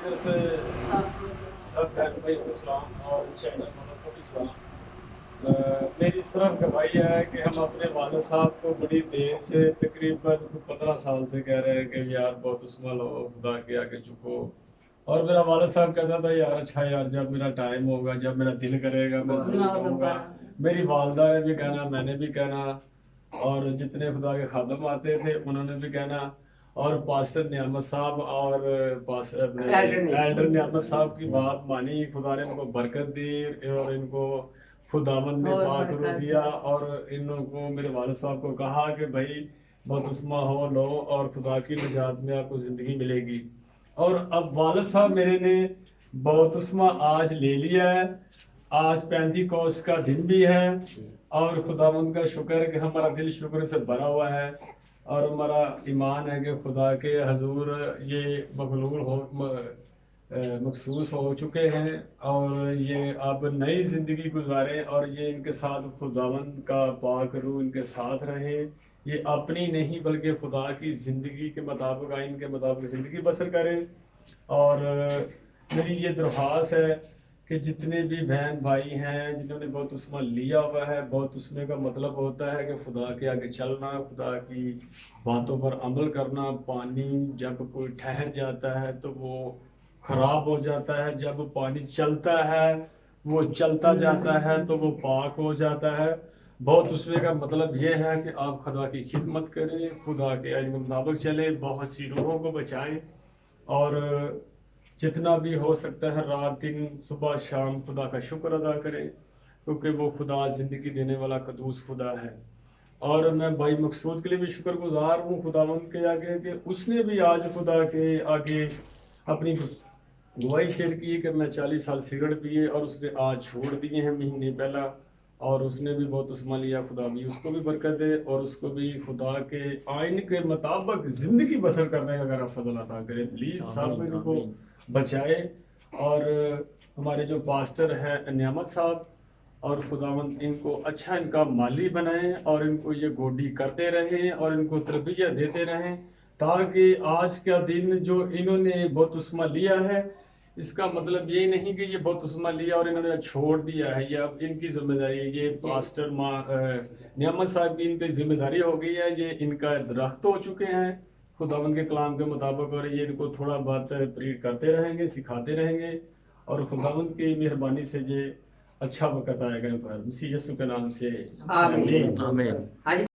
طرف سے سب بھائی کو سلام اور چینل والوں کو بھی سلام۔ میری اس طرف گواہی ہے کہ ہم اپنے والد صاحب کو بڑی دیر سے تقریباً 15 سال سے کہہ رہے ہیں کہ یار بہت اسما لو، خدا کے آگے جھکو، اور میرا والد صاحب کہتا تھا یار اچھا یار جب میرا ٹائم ہوگا، جب میرا دل کرے گا میں ضرور کہوں گا۔ میری والدہ نے بھی کہنا، میں نے بھی کہنا، اور جتنے خدا کے خادم آتے تھے انہوں نے بھی کہنا، اور پاسٹر نعمت صاحب اور ایلڈر نعمت صاحب کی بات مانی، خدا نے ان کو برکت دی اور ان کو خداوند نے پاک رو دیا، اور ان کو میرے والد صاحب کو کہا کہ بھائی بپتسمہ ہو لو اور خدا کی نجات میں آپ کو زندگی ملے گی۔ اور اب والد صاحب میرے نے بپتسمہ آج لے لیا ہے، آج پینتی کوس کا دن بھی ہے، اور خداوند کا شکر ہے کہ ہمارا دل شکر سے بھرا ہوا ہے، اور ہمارا ایمان ہے کہ خدا کے حضور یہ مخصوص ہو چکے ہیں، اور یہ اب نئی زندگی گزاریں، اور یہ ان کے ساتھ خداوند کا پاک روح ان کے ساتھ رہے، یہ اپنی نہیں بلکہ خدا کی زندگی کے مطابق، آئین کے مطابق زندگی بسر کریں۔ اور میری یہ درخواست ہے کہ جتنے بھی بہن بھائی ہیں جنہوں نے بپتسمہ لیا ہوا ہے، بپتسمے کا مطلب ہوتا ہے کہ خدا کے آگے چلنا، خدا کی باتوں پر عمل کرنا۔ پانی جب کوئی ٹھہر جاتا ہے تو وہ خراب ہو جاتا ہے، جب پانی چلتا ہے وہ چلتا جاتا ہے تو وہ پاک ہو جاتا ہے۔ بپتسمے کا مطلب یہ ہے کہ آپ خدا کی خدمت کریں، خدا کے آئین کے مطابق چلیں، بہت سی روحوں کو بچائیں، اور جتنا بھی ہو سکتا ہے رات دن صبح شام خدا کا شکر ادا کریں، کیونکہ وہ خدا زندگی دینے والا قدوس خدا ہے۔ اور میں بھائی مقصود کے لیے بھی شکر گزار ہوں خداوند کے آگے کہ اس نے بھی آج خدا کے آگے اپنی گواہی شیئر کی کہ میں 40 سال سگریٹ پیے، اور اس نے آج چھوڑ دیے ہیں مہینے پہلا، اور اس نے بھی بپتسمہ لیا۔ خدا بھی اس کو بھی برکت دے، اور اس کو بھی خدا کے آئین کے مطابق زندگی بسر کرنے کا اگر فضل عطا کرے۔ پلیز صاحب ان کو بچائے، اور ہمارے جو پاسٹر ہیں نعمت صاحب، اور خداوند ان کو اچھا ان کا مالی بنائیں، اور ان کو یہ گوڈی کرتے رہیں، اور ان کو تربیت دیتے رہیں، تاکہ آج کا دن جو انہوں نے بپتسمہ لیا ہے، اس کا مطلب یہ نہیں کہ یہ بپتسمہ لیا اور انہوں نے چھوڑ دیا ہے، یہ اب ان کی ذمہ داری ہے، یہ پاسٹر نعمت صاحب کی ان کی ذمہ داری ہو گئی ہے، یہ ان کا درخت ہو چکے ہیں خداوند کے کلام کے مطابق، اور یہ ان کو تھوڑا بات پریڈ کرتے رہیں گے، سکھاتے رہیں گے، اور خداوند کی مہربانی سے یہ اچھا وقت آئے گا ان پر، مسیح یسوع کے نام سے آمین۔